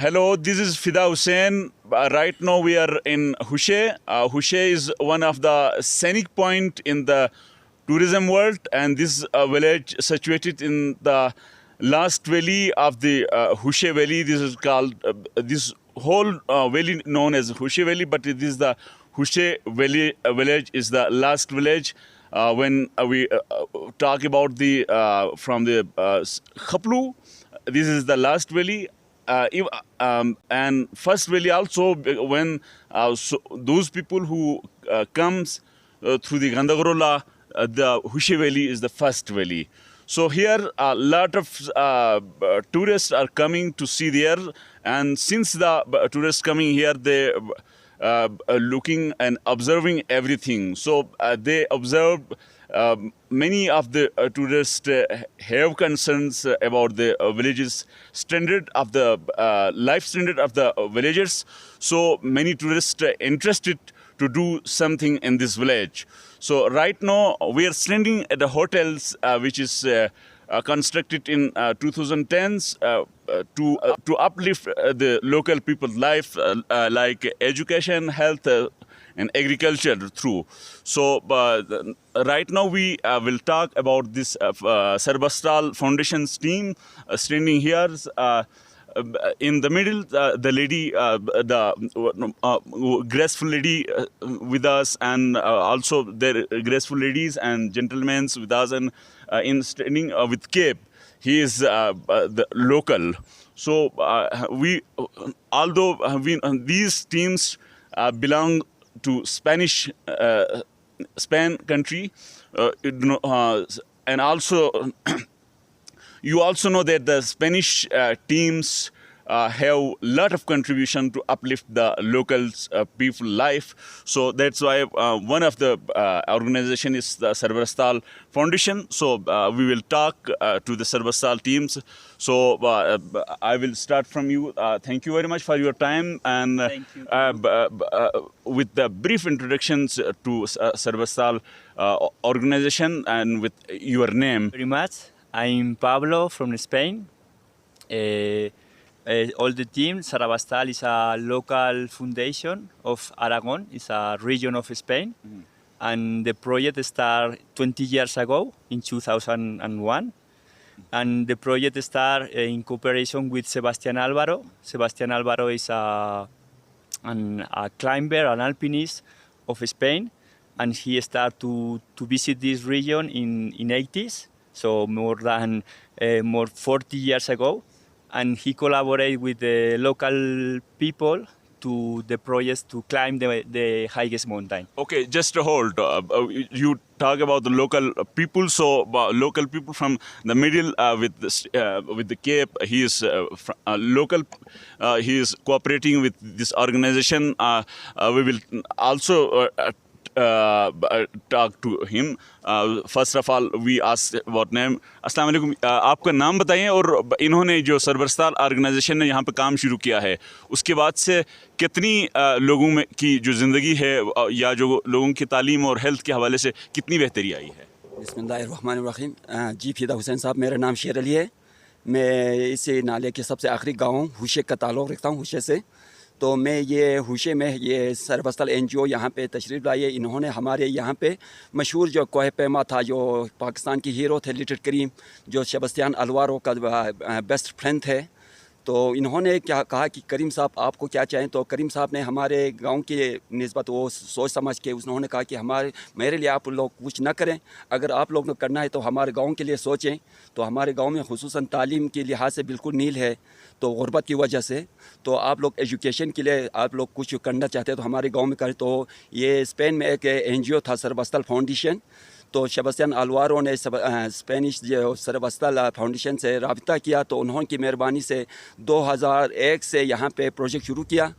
Hello, this is Fida Hussain. Right now we are in Hushy. Hushy is one of the scenic point in the tourism world, and this village situated in the last valley of the Hushy Valley. This is called this whole valley known as Hushy Valley, but it is the Hushy Valley village is the last village. When we talk about the from the Khaplu, this is the last valley. And first valley also when those people who comes through the Gandagorola, the Hushy Valley is the first valley. So here a lot of tourists are coming to see there, and since the tourists coming here, they looking and observing everything. So they observe many of the tourists have concerns about the villages standard of the life standard of the villagers. So many tourists interested to do something in this village. So right now we are standing at the hotels which is constructed in 2010s to uplift the local people's life, like education, health, and agriculture through. So right now we will talk about this Sarabastall Foundation's team standing here. In the middle, the lady, the graceful lady with us, and also their graceful ladies and gentlemen with us, and in standing with cape, he is the local. So although these teams belong to Spanish Spain country, and also you also know that the Spanish teams have lot of contribution to uplift the locals people life. So that's why one of the organization is the Sarabastall Foundation. So we will talk to the Sarabastall teams. So I will start from you. Thank you very much for your time, and with the brief introductions to Sarabastall organization and with your name. Very much. I'm Pablo from Spain. All the team, Sarabastall is a local foundation of Aragon. It's a region of Spain. Mm-hmm. And the project started 20 years ago in 2001. Mm-hmm. And the project started in cooperation with Sebastián Álvaro. Sebastián Álvaro is a climber, an alpinist of Spain. And he started to visit this region in 80s. So more than 40 years ago. And he collaborated with the local people to the project to climb the highest mountain. Okay, just to hold. You talk about the local people. So local people from the middle with the Cape. He is local. He is cooperating with this organization. We will also talk to him. First of all, we ask about name. अस्सलाम वालेकुम, आपका नाम बताएं, और इन्होंने जो सरबस्ताल organisation ने यहाँ पे काम शुरू किया है, उसके बाद से कितनी लोगों में की जो ज़िंदगी है या जो लोगों की तालीम और हेल्थ के हवाले से कितनी बेहतरी आई है? बिस्मिल्लाहिर्रहमानिर्रहीम। जी फिदा हुसैन साहब, मेरा नाम शेर अली है। मैं इस नाले के सबसे आखिरी गाँव हुशे का ताल्लुक़ रखता हूँ, हुशे से। तो मैं ये हुशे में ये सरबस्ताल NGO यहाँ पे तशरीफ़ लाई है। इन्होंने हमारे यहाँ पे मशहूर जो कोह पैमा था, जो पाकिस्तान की हीरो थे लिटिल करीम, जो सेबस्टियान अलवारो का बेस्ट फ्रेंड थे, तो इन्होंने क्या कहा कि करीम साहब आपको क्या चाहें। तो करीम साहब ने हमारे गांव की निस्बत वो सोच समझ के उन्होंने कहा कि मेरे लिए आप लोग कुछ ना करें, अगर आप लोग ने करना है तो हमारे गांव के लिए सोचें। तो हमारे गांव में खुसूसन तालीम के लिहाज से बिल्कुल नील है, तो गुर्बत की वजह से, तो आप लोग एजुकेशन के लिए आप लोग कुछ करना चाहते हैं तो हमारे गाँव में करें। तो ये स्पेन में एक NGO था सरबस्ताल फाउंडेशन। तो सेबस्टियान अलवारो ने स्पेनिश जो सरबस्ताल फाउंडेशन से रब्ता किया, तो उन्होंने की मेहरबानी से 2001 से यहाँ पे प्रोजेक्ट शुरू किया।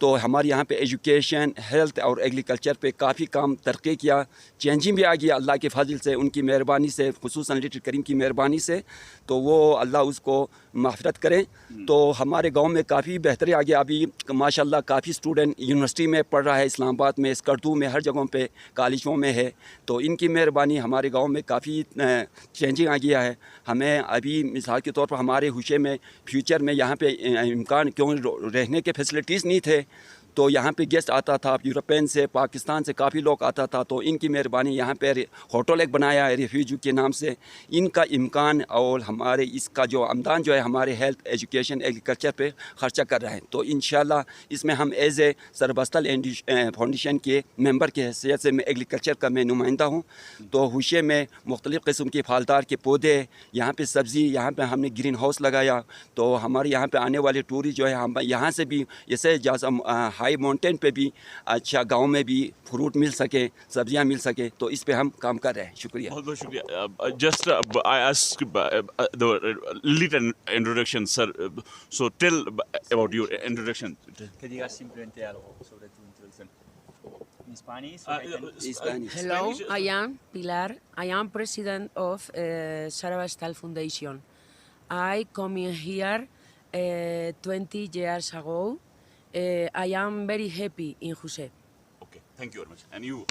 तो हमारे यहाँ पे एजुकेशन, हेल्थ और एग्रीकल्चर पे काफ़ी काम तरक्की किया, चेंजिंग भी आ गया अल्लाह के फजल से, उनकी मेहरबानी से, खुसूसन लिटिल करीम की मेहरबानी से। तो वो अल्लाह उसको माफ़रत करें। तो हमारे गांव में काफ़ी बेहतरी आ गया। अभी माशाल्लाह काफ़ी स्टूडेंट यूनिवर्सिटी में पढ़ रहा है, इस्लामाबाद में, स्कर्दू में, हर जगहों पे कॉलेजों में है। तो इनकी मेहरबानी हमारे गांव में काफ़ी चेंजिंग आ गया है। हमें अभी मिसाल के तौर पर हमारे हुशे में फ्यूचर में यहाँ पे इम्कान क्यों रहने के फैसिलिटीज़ नहीं थे, तो यहाँ पे गेस्ट आता था यूरोपियन से, पाकिस्तान से काफ़ी लोग आता था। तो इनकी मेहरबानी यहाँ पे होटल एक बनाया है रिफ्यूजी के नाम से। इनका इम्कान और हमारे इसका जो आमदान जो है हमारे हेल्थ, एजुकेशन, एग्रीकल्चर पे ख़र्चा कर रहे हैं। तो इंशाल्लाह इसमें हम एज ए सरबस्ताल फाउंडेशन के मेंबर की हैसियत से मैं एग्रीकल्चर का मैं नुमाइंदा हूँ। तो हुशे में मुख्तलिफ़ किस्म के फलदार के पौधे, यहाँ पे सब्ज़ी, यहाँ पे हमने ग्रीन हाउस लगाया। तो हमारे यहाँ पे आने वाले टूरिस्ट जो है हम यहाँ से भी जैसे हाई माउंटेन पे भी अच्छा गांव में भी फ्रूट मिल सके, सब्जियां मिल सके, तो इस पे हम काम कर रहे हैं। शुक्रिया। बहुत बहुत शुक्रिया। Just I ask the little introduction, sir. So tell about your introduction. Que digas simplemente algo sobre tu introducción. In Spanish? Spanish. Hello, Spanish. I am Pilar. I am president of Sarabastall Foundation. I come in here 20 years ago. I am very happy in Hushy. Okay, thank you very much. And you?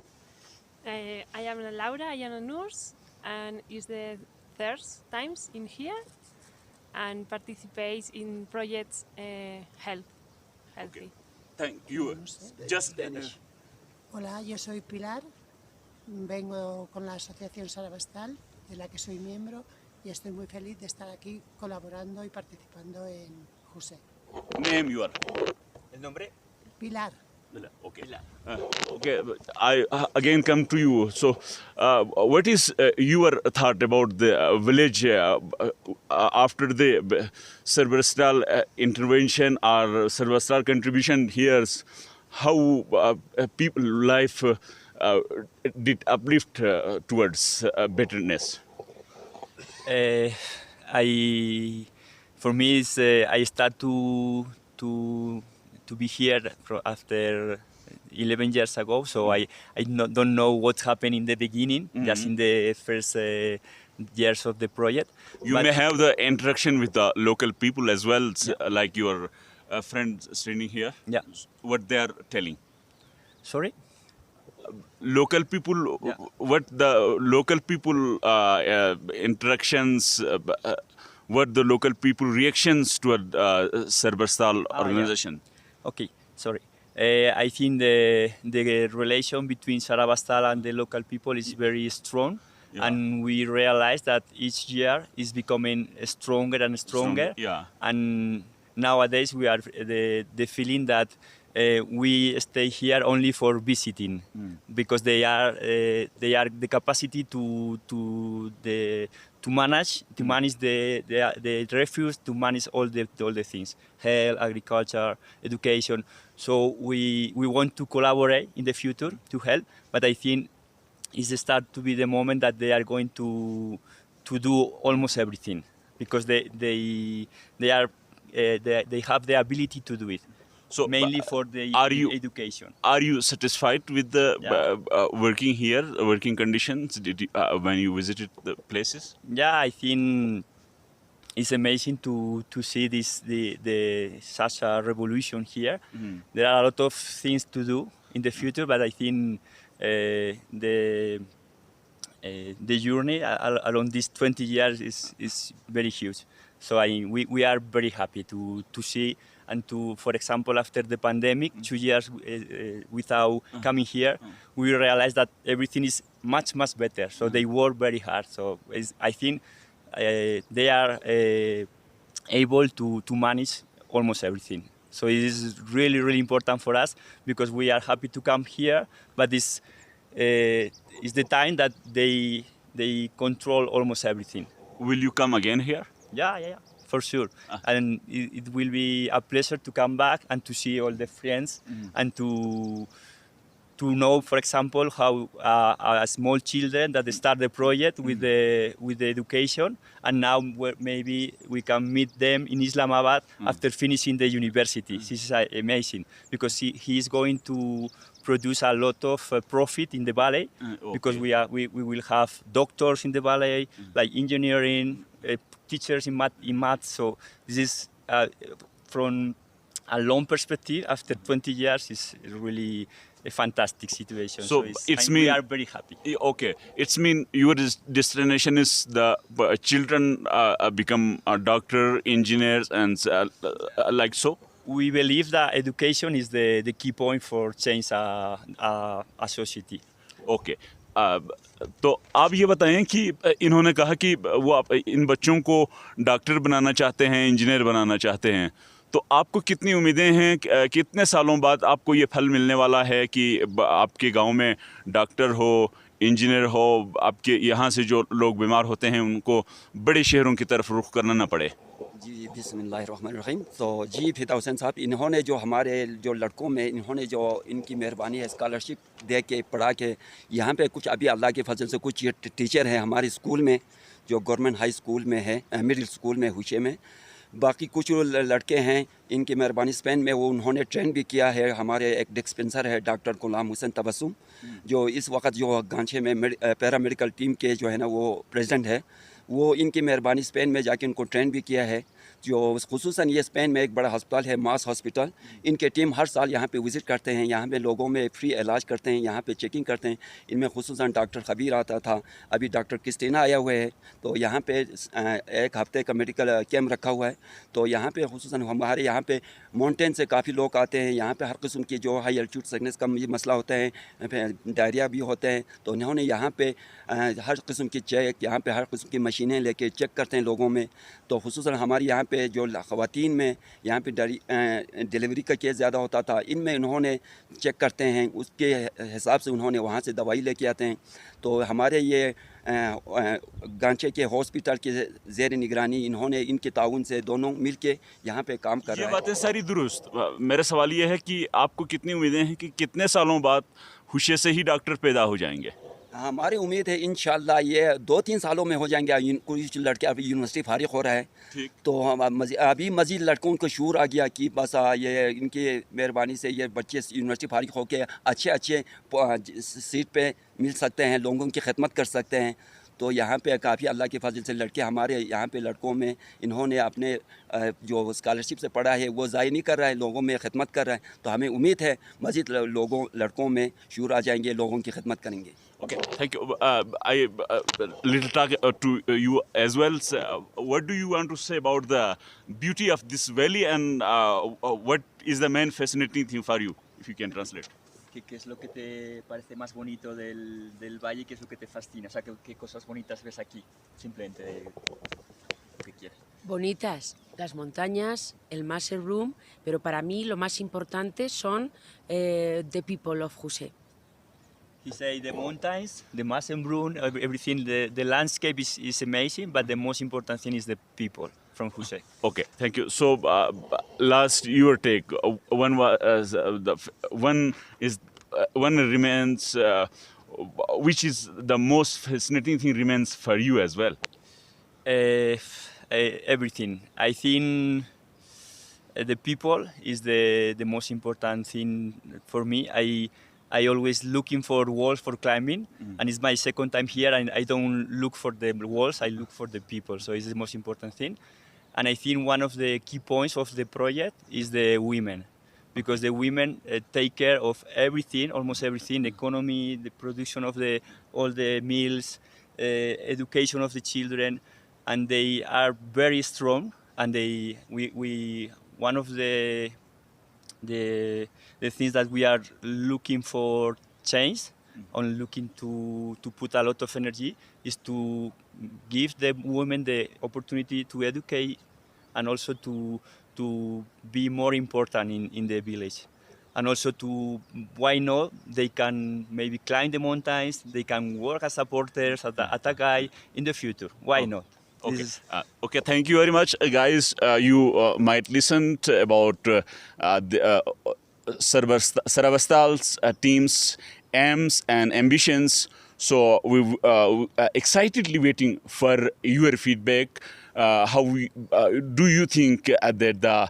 I am Laura, I am a nurse, and it's the third times in here, and participates in projects healthy. Thank you. Just Spanish. Hola, yo soy Pilar, vengo con la Asociación Sarabastall, de la que soy miembro, y estoy muy feliz de estar aquí colaborando y participando en Hushy. name your. ¿El nombre? Pilar. Okay. Okay. I again come to you. So, what is your thought about the village after the Sarabastall intervention or Sarabastall contribution here? How people life did uplift towards betterness? For me, it's, I start to be here after 11 years ago, so I don't know what happened in the beginning, just in the first years of the project. You But may have the interaction with the local people as well, like your friends standing here. Yeah. What they are telling. Sorry? Local people, Yeah. what the local people interactions, what the local people reactions to Sarabastall yeah. organization. Okay, sorry. I think the relation between Sarabastall and the local people is very strong, Yeah. and we realize that each year is becoming stronger and stronger. Yeah. And nowadays we are the feeling that we stay here only for visiting, because they are the capacity to manage the refuge, to manage all the things, health, agriculture, education. So we want to collaborate in the future to help, but I think it's the start to be the moment that they are going to do almost everything, because they have the ability to do it. So, Mainly for the are you- education. Are you satisfied with the Yeah. working here, working conditions? Did you, when you visited the places? Yeah, I think it's amazing to see the such a revolution here. There are a lot of things to do in the future, but I think the journey along these 20 years is very huge. So we are very happy to see, and to, for example, after the pandemic, 2 years without coming here, we realized that everything is much better. So they work very hard. So I think they are able to manage almost everything. So it is really important for us, because we are happy to come here, but it's the time that they control almost everything. Will you come again here? Yeah, for sure. And it will be a pleasure to come back and to see all the friends, and to to know, for example, how small children that they start the project with the education, and now maybe we can meet them in Islamabad after finishing the university. This is amazing because he is going to produce a lot of profit in the valley because we will have doctors in the valley, like engineering, teachers in math. So this is from a long perspective. After 20 years, is really a fantastic situation. So we are very happy. Okay, it's mean your destination is the children become a doctor, engineers, and like so. We believe that education is the key point for change a society. Okay तो आप ये बताएं कि इन्होंने कहा कि वो इन बच्चों को डॉक्टर बनाना चाहते हैं, इंजीनियर बनाना चाहते हैं, तो आपको कितनी उम्मीदें हैं, कितने सालों बाद आपको ये फल मिलने वाला है कि आपके गांव में डॉक्टर हो, इंजीनियर हो, आपके यहाँ से जो लोग बीमार होते हैं उनको बड़े शहरों की तरफ रुख करना ना पड़े? जी बिस्मिल्लाहिर्रहमानिर्रहीम। तो जी फिदा हुसैन साहब, इन्होंने जो हमारे जो लड़कों में इन्होंने जो इनकी मेहरबानी है स्कॉलरशिप दे के पढ़ा के यहाँ पे कुछ अभी अल्लाह के फजल से कुछ टीचर हैं हमारे स्कूल में जो गवर्नमेंट हाई स्कूल में है, मिडिल स्कूल में हुशे में। बाकी कुछ लड़के हैं इनकी मेहरबानी स्पेन में वो उन्होंने ट्रेन भी किया है। हमारे एक डिस्पेंसर है डॉक्टर गुलाम हुसैन तबस्सुम जो इस वक्त जो गांचे में पैरामेडिकल टीम के जो है ना वो प्रेसिडेंट है, वो इनकी मेहरबानी स्पेन में जाके उनको ट्रेन भी किया है। जो खुसूसन ये स्पेन में एक बड़ा अस्पताल है मास हॉस्पिटल, इनके टीम हर साल यहाँ पे विज़िट करते हैं, यहाँ पे लोगों में फ्री इलाज करते हैं, यहाँ पे चेकिंग करते हैं। इनमें खुसूसन डॉक्टर खबीर आता था, अभी डॉक्टर क्रिस्टीना आया हुआ है, तो यहाँ पे एक हफ्ते का मेडिकल कैम्प रखा हुआ है। तो यहाँ पे खुसूसन हमारे यहाँ पे माउंटेन से काफ़ी लोग आते हैं, यहाँ पे हर किस्म की जो हाई एल्टीट्यूड सिकनेस का ये मसला होता है, डायरिया भी होते हैं, तो उन्होंने यहाँ पे हर किस्म की चेक, यहाँ पे हर किस्म की मशीनें लेके चेक करते हैं लोगों में। तो खुसूसन हमारे यहाँ पे जो ख़वातीन में यहाँ पे डिलीवरी का केस ज़्यादा होता था, इनमें इन्होंने चेक करते हैं, उसके हिसाब से उन्होंने वहाँ से दवाई लेके आते हैं। तो हमारे ये गांचे के हॉस्पिटल के ज़ेर निगरानी इन्होंने इनके ताउन से दोनों मिल के यहाँ पे काम कर रहे हैं। ये बातें सारी दुरुस्त। मेरा सवाल ये है कि आपको कितनी उम्मीदें हैं कि कितने सालों बाद हुशे से ही डॉक्टर पैदा हो जाएंगे? हमारी उम्मीद है इंशाल्लाह ये 2-3 सालों में हो जाएंगे। कुछ लड़के अभी यूनिवर्सिटी फारिग हो रहा है, तो अभी मज़ीद लड़कों को शूर आ गया कि बस ये इनकी मेहरबानी से ये बच्चे यूनिवर्सिटी फारिग होके अच्छे सीट पे मिल सकते हैं, लोगों की खिदमत कर सकते हैं। तो यहाँ पे काफ़ी अल्लाह के फजल से लड़के हमारे यहाँ पे लड़कों में इन्होंने अपने जो स्कॉलरशिप से पढ़ा है वो ज़ाय नहीं कर रहा है, लोगों में खिदमत कर रहा है। तो हमें उम्मीद है मज़ीद लड़कों में शूर आ जाएंगे, लोगों की खिदमत करेंगे। Okay, thank you. I little talk to you as well. So, what do you want to say about the beauty of this valley and what is the main fascinating thing for you, if you can translate? ¿Qué es lo que te parece más bonito del valle? ¿Qué es lo que te fascina? O sea, ¿qué cosas bonitas ves aquí? Simplemente lo que quieras. Bonitas, las montañas, el Maser Room, pero para mí lo más importante son the people of Hushe. He said the mountains, the Massenbrunn, everything, the landscape is amazing, but the most important thing is the people from Hushe. Okay, thank you. So, last your take. One remains. Which is the most fascinating thing remains for you as well? Everything. I think the people is the most important thing for me. I always looking for walls for climbing, and it's my second time here, and I don't look for the walls, I look for the people, so it's the most important thing. And I think one of the key points of the project is the women, because the women take care of everything, almost everything, the economy, the production of all the meals, education of the children, and they are very strong, and one of the things that we are looking for change, and looking to put a lot of energy, is to give the women the opportunity to educate and also to be more important in the village. And also why not, they can maybe climb the mountains, they can work as supporters at a guide in the future. Why not? Okay. Okay. Thank you very much, guys. You might listen about Sarabastall's team's aims and ambitions. So we excitedly waiting for your feedback. Do you think that the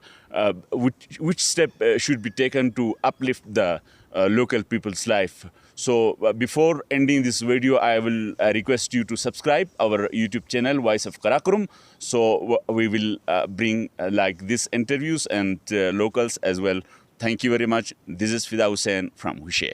which step should be taken to uplift the local people's life? So before ending this video, I will request you to subscribe our YouTube channel, Voice of Karakoram. So we will bring like these interviews and locals as well. Thank you very much. This is Fida Hussain from Hushy.